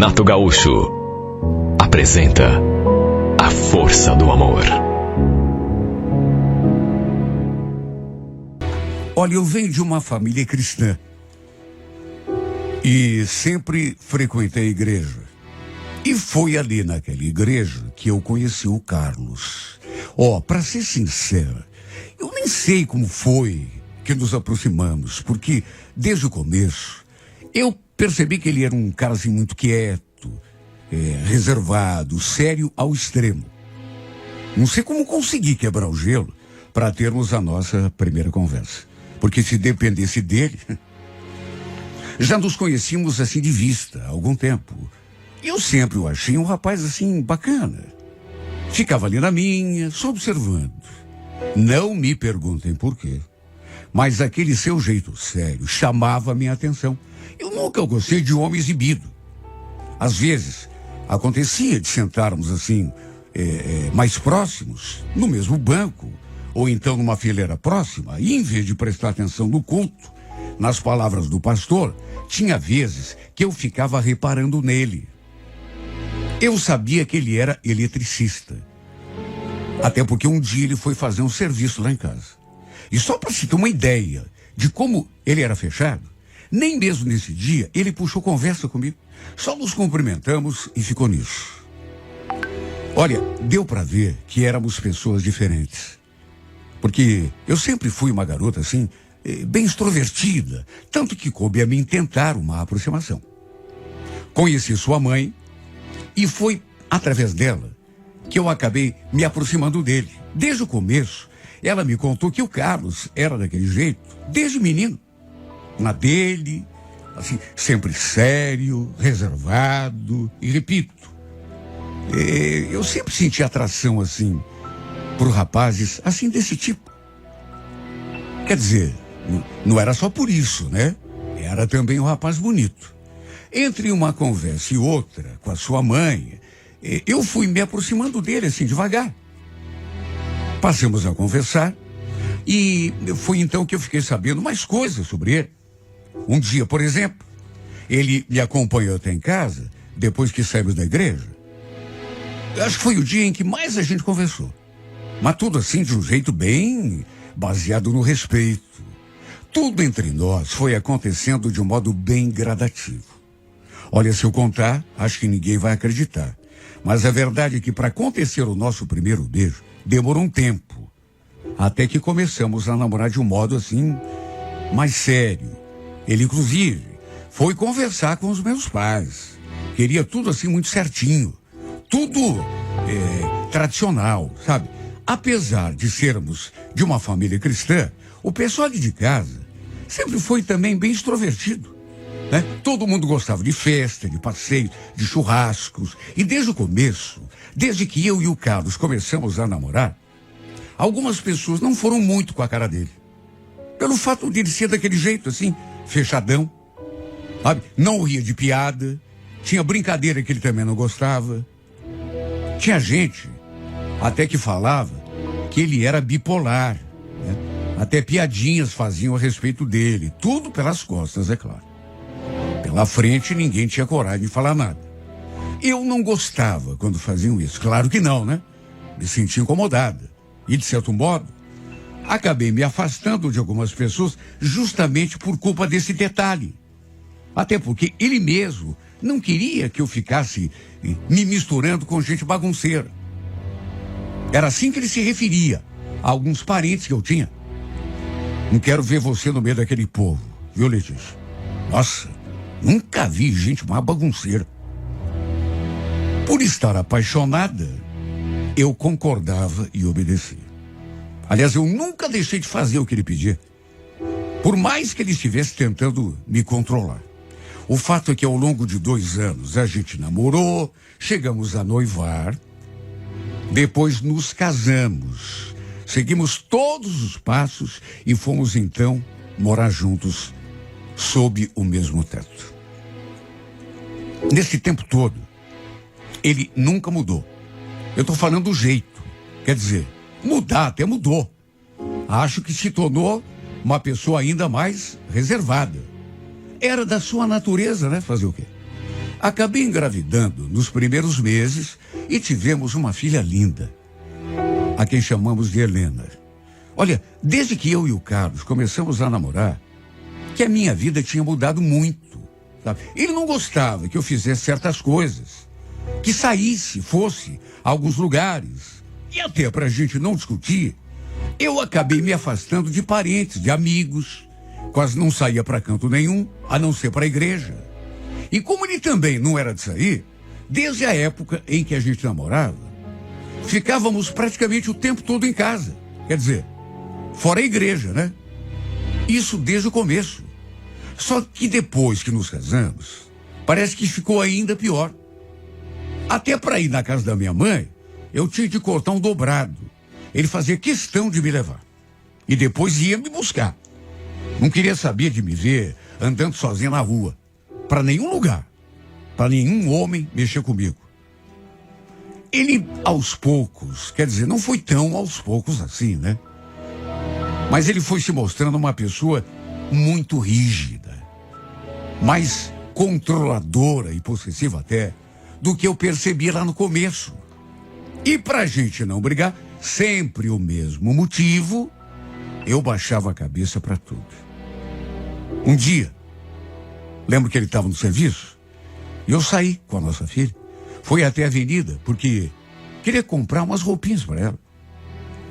Renato Gaúcho apresenta A Força do Amor. Olha, eu venho de uma família cristã e sempre frequentei a igreja. E foi ali naquela igreja que eu conheci o Carlos. Para ser sincero, eu nem sei como foi que nos aproximamos, porque desde o começo eu percebi que ele era um cara assim muito quieto, reservado, sério ao extremo. Não sei como consegui quebrar o gelo para termos a nossa primeira conversa, porque se dependesse dele, já nos conhecíamos assim de vista há algum tempo. E eu sempre o achei um rapaz assim bacana. Ficava ali na minha, só observando. Não me perguntem por quê, mas aquele seu jeito sério chamava a minha atenção. Eu nunca gostei de homem exibido. Às vezes, acontecia de sentarmos assim, mais próximos, no mesmo banco, ou então numa fileira próxima, e em vez de prestar atenção no culto, nas palavras do pastor, tinha vezes que eu ficava reparando nele. Eu sabia que ele era eletricista. Até porque um dia ele foi fazer um serviço lá em casa. E só para se ter uma ideia de como ele era fechado, nem mesmo nesse dia ele puxou conversa comigo. Só nos cumprimentamos e ficou nisso. Olha, deu para ver que éramos pessoas diferentes. Porque eu sempre fui uma garota assim, bem extrovertida, tanto que coube a mim tentar uma aproximação. Conheci sua mãe e foi através dela que eu acabei me aproximando dele. Desde o começo, ela me contou que o Carlos era daquele jeito, desde menino. Na dele, assim, sempre sério, reservado, e repito, eu sempre senti atração, assim, por rapazes, assim, desse tipo. Quer dizer, não era só por isso, né? Era também um rapaz bonito. Entre uma conversa e outra, com a sua mãe, eu fui me aproximando dele, assim, devagar. Passamos a conversar e foi então que eu fiquei sabendo mais coisas sobre ele. Um dia, por exemplo, ele me acompanhou até em casa, depois que saímos da igreja. Acho que foi o dia em que mais a gente conversou. Mas tudo assim de um jeito bem baseado no respeito. Tudo entre nós foi acontecendo de um modo bem gradativo. Olha, se eu contar, acho que ninguém vai acreditar. Mas a verdade é que para acontecer o nosso primeiro beijo, demorou um tempo. Até que começamos a namorar de um modo assim, mais sério. Ele, inclusive, foi conversar com os meus pais. Queria tudo assim muito certinho. Tudo tradicional, sabe? Apesar de sermos de uma família cristã, o pessoal de casa sempre foi também bem extrovertido. Né? Todo mundo gostava de festa, de passeios, de churrascos. E desde o começo, desde que eu e o Carlos começamos a namorar, algumas pessoas não foram muito com a cara dele. Pelo fato de ele ser daquele jeito assim, fechadão, sabe? Não ria de piada, tinha brincadeira que ele também não gostava. Tinha gente até que falava que ele era bipolar, né? Até piadinhas faziam a respeito dele, tudo pelas costas, é claro. Pela frente ninguém tinha coragem de falar nada. Eu não gostava quando faziam isso, claro que não, né? Me sentia incomodada. E de certo modo, acabei me afastando de algumas pessoas justamente por culpa desse detalhe. Até porque ele mesmo não queria que eu ficasse me misturando com gente bagunceira. Era assim que ele se referia a alguns parentes que eu tinha. Não quero ver você no meio daquele povo, viu, Letícia? Nossa, nunca vi gente mais bagunceira. Por estar apaixonada, eu concordava e obedecia. Aliás, eu nunca deixei de fazer o que ele pedia. Por mais que ele estivesse tentando me controlar. O fato é que ao longo de 2 anos a gente namorou, chegamos a noivar, depois nos casamos, seguimos todos os passos e fomos então morar juntos sob o mesmo teto. Nesse tempo todo, ele nunca mudou. Eu estou falando do jeito, quer dizer, mudar até mudou. Acho que se tornou uma pessoa ainda mais reservada. Era da sua natureza, né? Fazer o quê? Acabei engravidando nos primeiros meses e tivemos uma filha linda, a quem chamamos de Helena. Olha, desde que eu e o Carlos começamos a namorar, que a minha vida tinha mudado muito. Sabe? Ele não gostava que eu fizesse certas coisas, que saísse, fosse a alguns lugares. E até para a gente não discutir, eu acabei me afastando de parentes, de amigos. Quase não saía para canto nenhum, a não ser para a igreja. E como ele também não era de sair, desde a época em que a gente namorava, ficávamos praticamente o tempo todo em casa. Quer dizer, fora a igreja, né? Isso desde o começo. Só que depois que nos casamos, parece que ficou ainda pior. Até para ir na casa da minha mãe, eu tinha de cortar um dobrado. Ele fazia questão de me levar. E depois ia me buscar. Não queria saber de me ver andando sozinho na rua. Para nenhum lugar. Para nenhum homem mexer comigo. Ele, aos poucos, quer dizer, não foi tão aos poucos assim, né? Mas ele foi se mostrando uma pessoa muito rígida, mais controladora e possessiva até, do que eu percebi lá no começo. E pra gente não brigar, sempre o mesmo motivo, eu baixava a cabeça pra tudo. Um dia, lembro que ele estava no serviço, e eu saí com a nossa filha, fui até a avenida, porque queria comprar umas roupinhas para ela.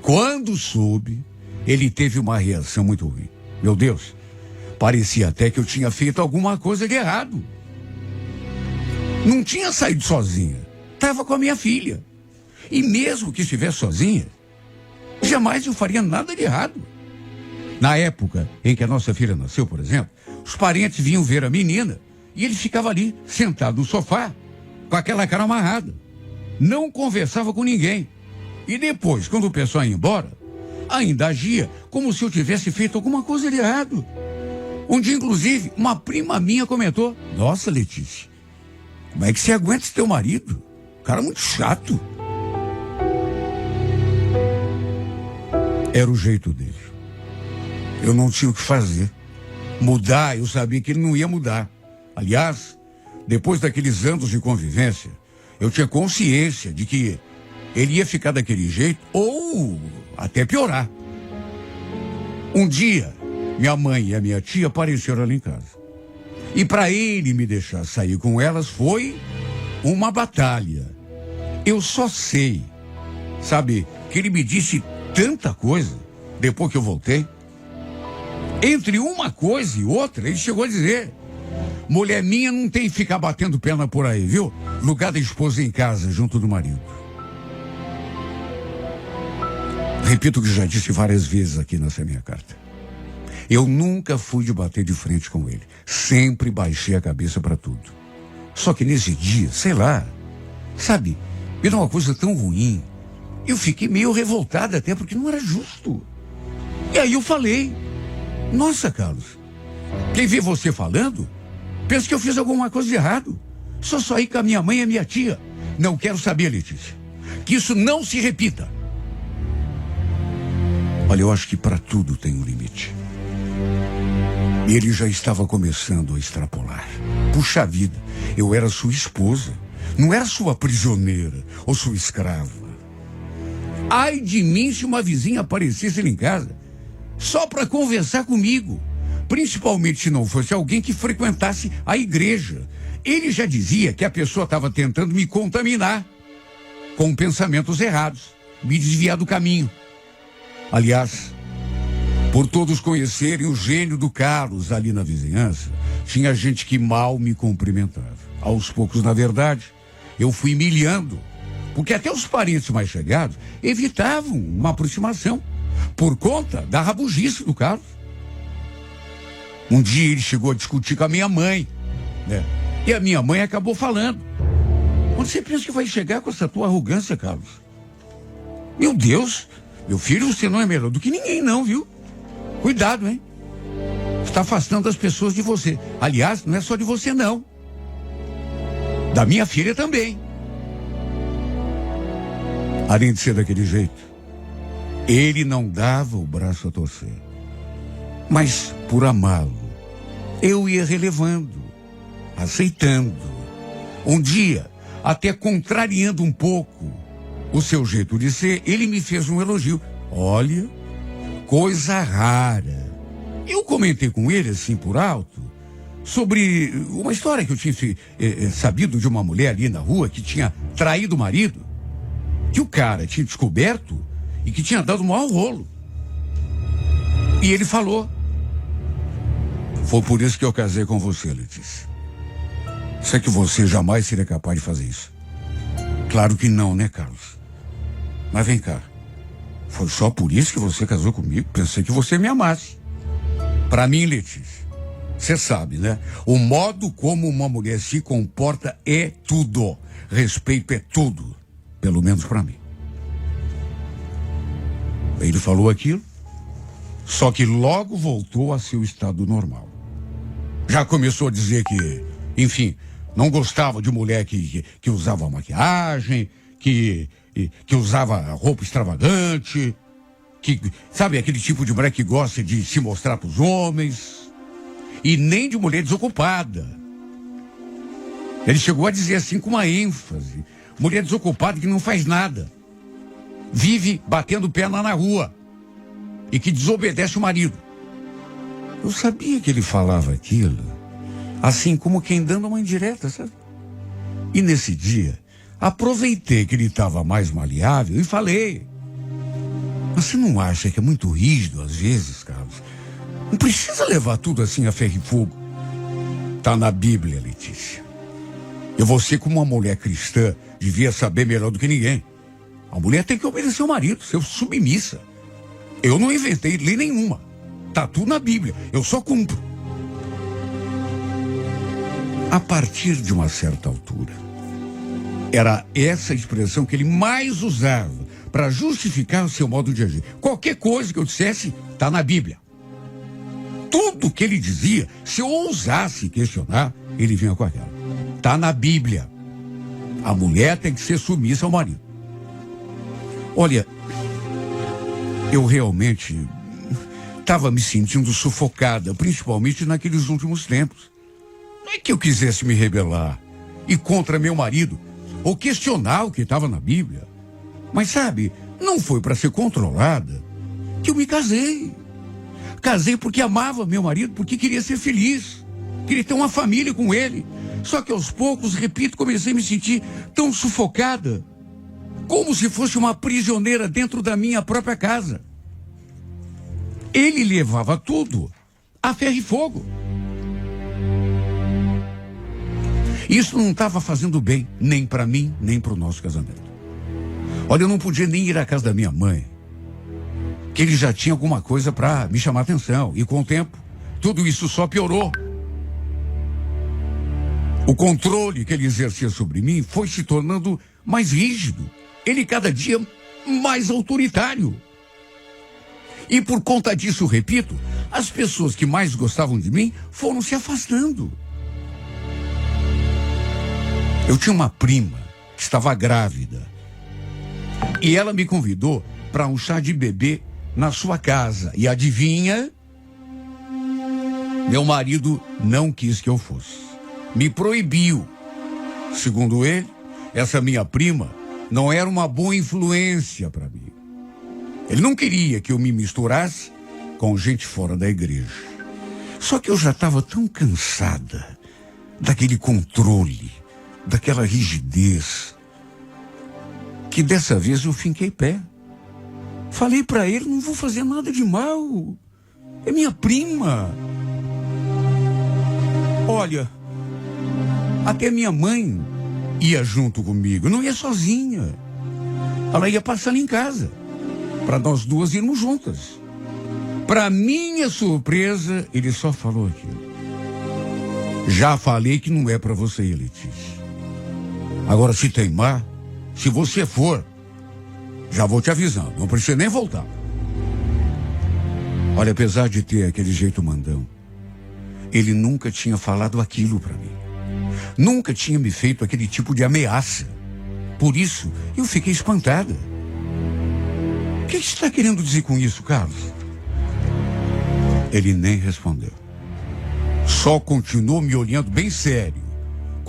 Quando soube, ele teve uma reação muito ruim. Meu Deus, parecia até que eu tinha feito alguma coisa de errado. Não tinha saído sozinha, estava com a minha filha. E mesmo que estivesse sozinha, jamais eu faria nada de errado. Na época em que a nossa filha nasceu, por exemplo, os parentes vinham ver a menina e ele ficava ali, sentado no sofá, com aquela cara amarrada. Não conversava com ninguém. E depois, quando o pessoal ia embora, ainda agia como se eu tivesse feito alguma coisa de errado. Um dia, inclusive, uma prima minha comentou: "Nossa, Letícia, como é que você aguenta esse teu marido? Cara muito chato." Era o jeito dele. Eu não tinha o que fazer. Mudar, eu sabia que ele não ia mudar. Aliás, depois daqueles anos de convivência, eu tinha consciência de que ele ia ficar daquele jeito ou até piorar. Um dia, minha mãe e a minha tia apareceram ali em casa. E para ele me deixar sair com elas foi uma batalha. Eu só sei, sabe, que ele me disse tanta coisa depois que eu voltei. Entre uma coisa e outra, ele chegou a dizer: "Mulher minha não tem que ficar batendo perna por aí, viu? Lugar da esposa em casa, junto do marido." Repito o que já disse várias vezes aqui nessa minha carta. Eu nunca fui de bater de frente com ele. Sempre baixei a cabeça para tudo. Só que nesse dia, sei lá, sabe, me deu uma coisa tão ruim. Eu fiquei meio revoltado até, porque não era justo. E aí eu falei: "Nossa, Carlos, quem vê você falando, pensa que eu fiz alguma coisa de errado. Só saí com a minha mãe e a minha tia. Não quero saber, Letícia, que isso não se repita." Olha, eu acho que para tudo tem um limite. E ele já estava começando a extrapolar. Puxa vida, eu era sua esposa, não era sua prisioneira ou sua escrava. Ai de mim se uma vizinha aparecesse ali em casa só para conversar comigo, principalmente se não fosse alguém que frequentasse a igreja. Ele já dizia que a pessoa estava tentando me contaminar com pensamentos errados, me desviar do caminho. Aliás, por todos conhecerem o gênio do Carlos ali na vizinhança, tinha gente que mal me cumprimentava. Aos poucos, na verdade, eu fui milhando, porque até os parentes mais chegados evitavam uma aproximação por conta da rabugice do Carlos. Um dia ele chegou a discutir com a minha mãe, né? E a minha mãe acabou falando: "Onde você pensa que vai chegar com essa tua arrogância, Carlos? Meu Deus, meu filho, você não é melhor do que ninguém não, viu? Cuidado, hein? Está afastando as pessoas de você. Aliás, não é só de você não. Da minha filha também." Além de ser daquele jeito, ele não dava o braço a torcer. Mas, por amá-lo, eu ia relevando, aceitando. Um dia, até contrariando um pouco o seu jeito de ser, ele me fez um elogio. Olha, coisa rara. Eu comentei com ele, assim, por alto, sobre uma história que eu tinha sabido de uma mulher ali na rua que tinha traído o marido, que o cara tinha descoberto e que tinha dado um mau rolo. E ele falou: foi por isso que eu casei com você, Letícia. Sei que você jamais seria capaz de fazer isso. Claro que não, né, Carlos? Mas vem cá. Foi só por isso que você casou comigo? Pensei que você me amasse. Pra mim, Letícia, você sabe, né? O modo como uma mulher se comporta é tudo. Respeito é tudo. Pelo menos pra mim. Ele falou aquilo, só que logo voltou a seu estado normal. Já começou a dizer que, enfim, não gostava de mulher que usava maquiagem, que usava roupa extravagante, que, sabe, aquele tipo de mulher que gosta de se mostrar para os homens, e nem de mulher desocupada. Ele chegou a dizer assim com uma ênfase: mulher desocupada que não faz nada, vive batendo perna na rua e que desobedece o marido. Eu sabia que ele falava aquilo, assim como quem dando uma indireta, sabe? E nesse dia, aproveitei que ele estava mais maleável e falei: mas você não acha que é muito rígido às vezes, Carlos? Não precisa levar tudo assim a ferro e fogo. Tá na Bíblia, Letícia. E você, como uma mulher cristã, devia saber melhor do que ninguém. A mulher tem que obedecer ao marido, ser submissa. Eu não inventei lei nenhuma. Tá tudo na Bíblia. Eu só cumpro. A partir de uma certa altura, era essa expressão que ele mais usava para justificar o seu modo de agir. Qualquer coisa que eu dissesse, tá na Bíblia. Tudo que ele dizia, se eu ousasse questionar, ele vinha com aquela: tá na Bíblia. A mulher tem que ser submissa ao marido. Olha, eu realmente estava me sentindo sufocada, principalmente naqueles últimos tempos. Não é que eu quisesse me rebelar e contra meu marido, ou questionar o que estava na Bíblia. Mas sabe, não foi para ser controlada que eu me casei. Casei porque amava meu marido, porque queria ser feliz, queria ter uma família com ele. Só que aos poucos, repito, comecei a me sentir tão sufocada, como se fosse uma prisioneira dentro da minha própria casa. Ele levava tudo a ferro e fogo. Isso não estava fazendo bem, nem para mim, nem para o nosso casamento. Olha, eu não podia nem ir à casa da minha mãe, que ele já tinha alguma coisa para me chamar a atenção. E com o tempo, tudo isso só piorou. O controle que ele exercia sobre mim foi se tornando mais rígido. Ele cada dia mais autoritário. E por conta disso, repito, as pessoas que mais gostavam de mim foram se afastando. Eu tinha uma prima que estava grávida. E ela me convidou para um chá de bebê na sua casa. E adivinha? Meu marido não quis que eu fosse. Me proibiu. Segundo ele, essa minha prima não era uma boa influência para mim. Ele não queria que eu me misturasse com gente fora da igreja. Só que eu já estava tão cansada daquele controle, daquela rigidez, que dessa vez eu finquei pé. Falei para ele: não vou fazer nada de mal. É minha prima. Olha, até minha mãe ia junto comigo, não ia sozinha. Ela ia passar em casa, para nós duas irmos juntas. Para minha surpresa, ele só falou aquilo: já falei que não é para você ir, Letícia. Agora, se teimar, se você for, já vou te avisando, não precisa nem voltar. Olha, apesar de ter aquele jeito mandão, ele nunca tinha falado aquilo para mim. Nunca tinha me feito aquele tipo de ameaça. Por isso, eu fiquei espantada. O que você está querendo dizer com isso, Carlos? Ele nem respondeu. Só continuou me olhando bem sério,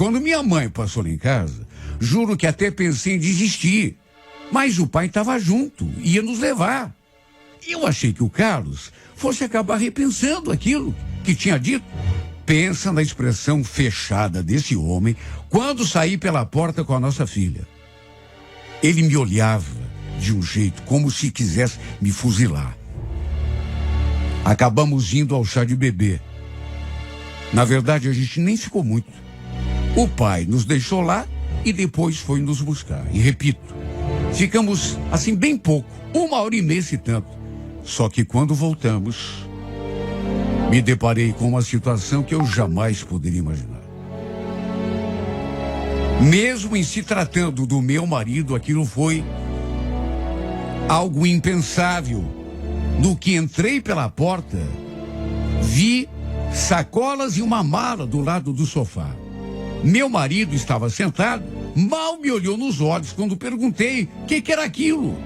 quando minha mãe passou lá em casa, juro que até pensei em desistir. Mas o pai estava junto, ia nos levar. E eu achei que o Carlos fosse acabar repensando aquilo que tinha dito. Pensa na expressão fechada desse homem quando saí pela porta com a nossa filha. Ele me olhava de um jeito como se quisesse me fuzilar. Acabamos indo ao chá de bebê. Na verdade, a gente nem ficou muito. O pai nos deixou lá e depois foi nos buscar. E repito, ficamos assim bem pouco, 1h30 se tanto. Só que quando voltamos, me deparei com uma situação que eu jamais poderia imaginar. Mesmo em se tratando do meu marido, aquilo foi algo impensável. No que entrei pela porta, vi sacolas e uma mala do lado do sofá. Meu marido estava sentado, mal me olhou nos olhos quando perguntei o que era aquilo.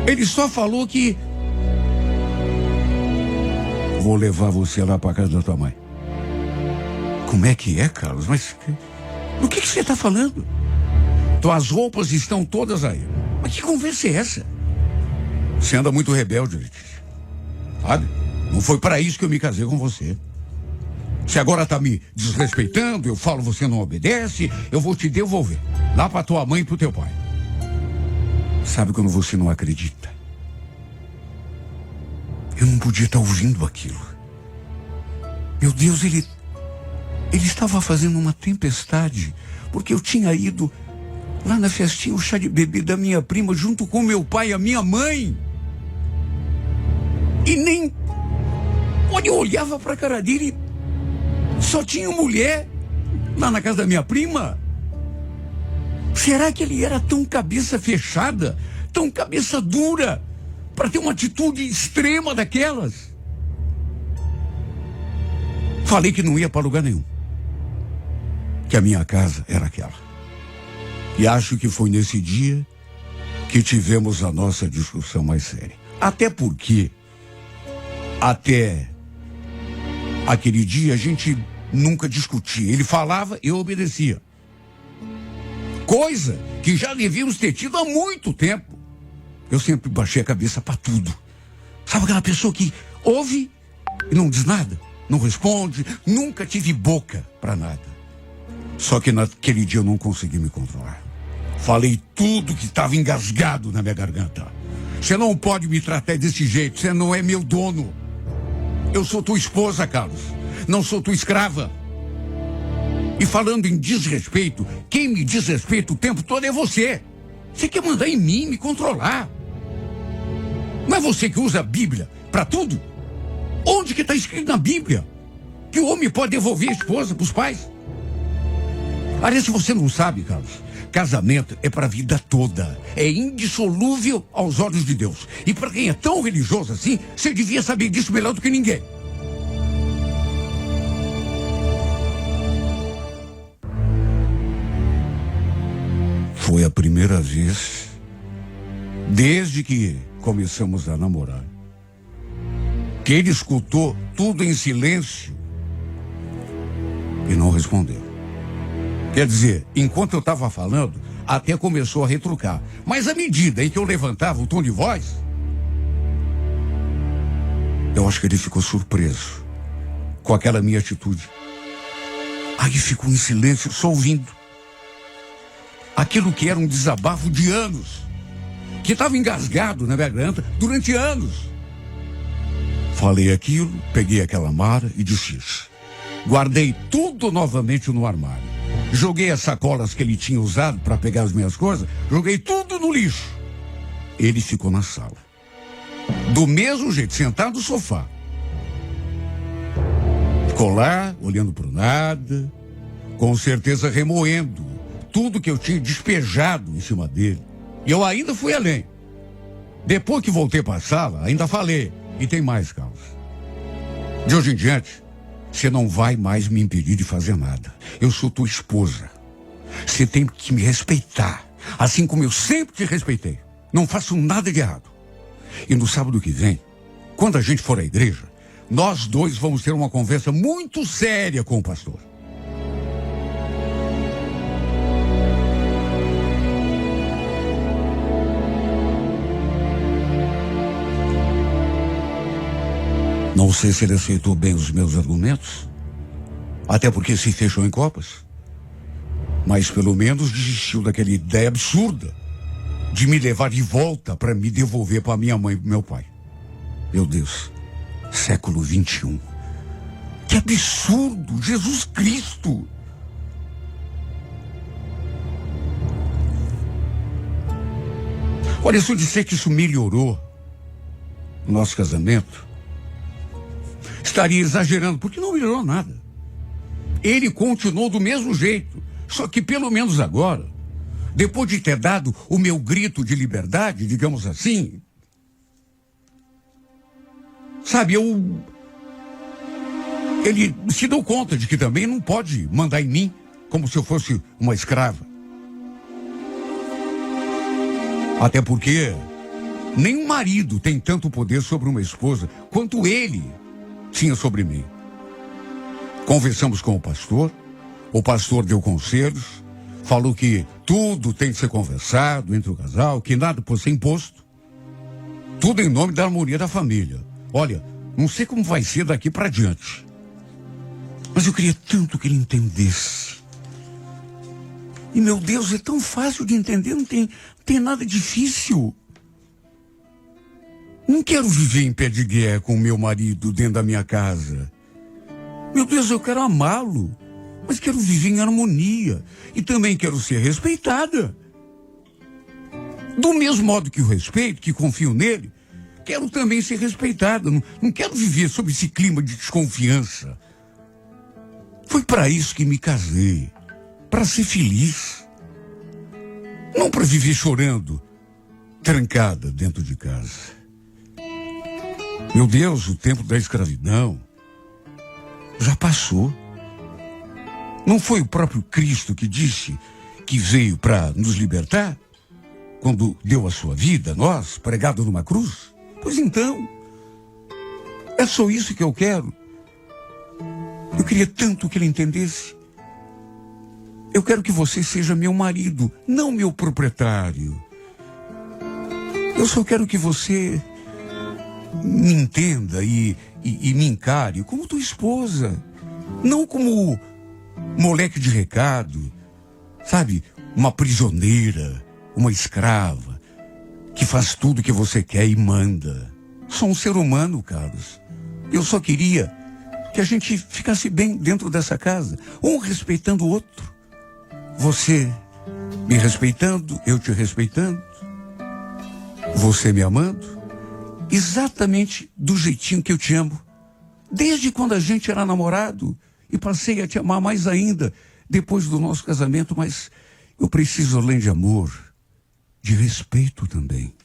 Ele só falou que vou levar você lá para casa da tua mãe. Como é que é, Carlos? Mas do que você está falando? Tuas roupas estão todas aí. Mas que conversa é essa? Você anda muito rebelde, Letícia. Sabe? Não foi para isso que eu me casei com você. Você agora tá me desrespeitando, eu falo você não obedece, eu vou te devolver. Lá pra tua mãe e pro teu pai. Sabe quando você não acredita? Eu não podia estar ouvindo aquilo. Meu Deus, ele estava fazendo uma tempestade, porque eu tinha ido lá na festinha, o chá de bebê da minha prima, junto com meu pai e a minha mãe. E nem... Quando eu olhava pra cara dele, só tinha mulher lá na casa da minha prima. Será que ele era tão cabeça fechada, tão cabeça dura, para ter uma atitude extrema daquelas? Falei que não ia para lugar nenhum, que a minha casa era aquela. E acho que foi nesse dia que tivemos a nossa discussão mais séria. Até porque, até aquele dia, a gente nunca discutia. Ele falava, eu obedecia. Coisa que já devíamos ter tido há muito tempo. Eu sempre baixei a cabeça para tudo. Sabe aquela pessoa que ouve e não diz nada? Não responde, nunca tive boca para nada. Só que naquele dia eu não consegui me controlar. Falei tudo que estava engasgado na minha garganta. Você não pode me tratar desse jeito, você não é meu dono. Eu sou tua esposa, Carlos. Não sou tua escrava. E falando em desrespeito, quem me desrespeita o tempo todo é você. Você quer mandar em mim, me controlar. Não é você que usa a Bíblia para tudo? Onde que está escrito na Bíblia que o homem pode devolver a esposa para os pais? Aliás, se você não sabe, Carlos, casamento é para a vida toda. É indissolúvel aos olhos de Deus. E para quem é tão religioso assim, você devia saber disso melhor do que ninguém. Foi a primeira vez, desde que começamos a namorar, que ele escutou tudo em silêncio e não respondeu. Quer dizer, enquanto eu estava falando, até começou a retrucar. Mas à medida em que eu levantava o tom de voz, eu acho que ele ficou surpreso com aquela minha atitude. Aí ficou em silêncio, só ouvindo. Aquilo que era um desabafo de anos, que estava engasgado na minha garganta durante anos. Falei aquilo, peguei aquela mala e disse isso. Guardei tudo novamente no armário. Joguei as sacolas que ele tinha usado para pegar as minhas coisas, joguei tudo no lixo. Ele ficou na sala, do mesmo jeito, sentado no sofá. Ficou lá, olhando para o nada, com certeza remoendo tudo que eu tinha despejado em cima dele. E eu ainda fui além. Depois que voltei para a sala, ainda falei. E tem mais, Carlos. De hoje em diante, você não vai mais me impedir de fazer nada. Eu sou tua esposa. Você tem que me respeitar, assim como eu sempre te respeitei. Não faço nada de errado. E no sábado que vem, quando a gente for à igreja, nós dois vamos ter uma conversa muito séria com o pastor. Não sei se ele aceitou bem os meus argumentos, até porque se fechou em copas. Mas pelo menos desistiu daquela ideia absurda de me levar de volta para me devolver para minha mãe e meu pai. Meu Deus, século XXI. Que absurdo! Jesus Cristo! Olha, se eu disser que isso melhorou o nosso casamento, estaria exagerando, porque não melhorou nada. Ele continuou do mesmo jeito, só que pelo menos agora, depois de ter dado o meu grito de liberdade, digamos assim, sabe, ele se deu conta de que também não pode mandar em mim como se eu fosse uma escrava. Até porque nenhum marido tem tanto poder sobre uma esposa quanto ele tinha sobre mim. Conversamos com o pastor deu conselhos, falou que tudo tem que ser conversado entre o casal, que nada pode ser imposto. Tudo em nome da harmonia da família. Olha, não sei como vai ser daqui para diante, mas eu queria tanto que ele entendesse. E meu Deus, é tão fácil de entender, não tem nada difícil. Não quero viver em pé de guerra com o meu marido dentro da minha casa. Meu Deus, eu quero amá-lo, mas quero viver em harmonia. E também quero ser respeitada. Do mesmo modo que o respeito, que confio nele, quero também ser respeitada. Não quero viver sob esse clima de desconfiança. Foi para isso que me casei. Para ser feliz. Não para viver chorando, trancada dentro de casa. Meu Deus, o tempo da escravidão já passou. Não foi o próprio Cristo que disse que veio para nos libertar? Quando deu a sua vida a nós, pregado numa cruz? Pois então, é só isso que eu quero. Eu queria tanto que ele entendesse. Eu quero que você seja meu marido, não meu proprietário. Eu só quero que você me entenda e me encare como tua esposa. Não como moleque de recado, sabe? Uma prisioneira, uma escrava, que faz tudo que você quer e manda. Sou um ser humano, Carlos. Eu só queria que a gente ficasse bem dentro dessa casa, um respeitando o outro. Você me respeitando, eu te respeitando. Você me amando, exatamente do jeitinho que eu te amo. Desde quando a gente era namorado, e passei a te amar mais ainda depois do nosso casamento, mas eu preciso, além de amor, de respeito também.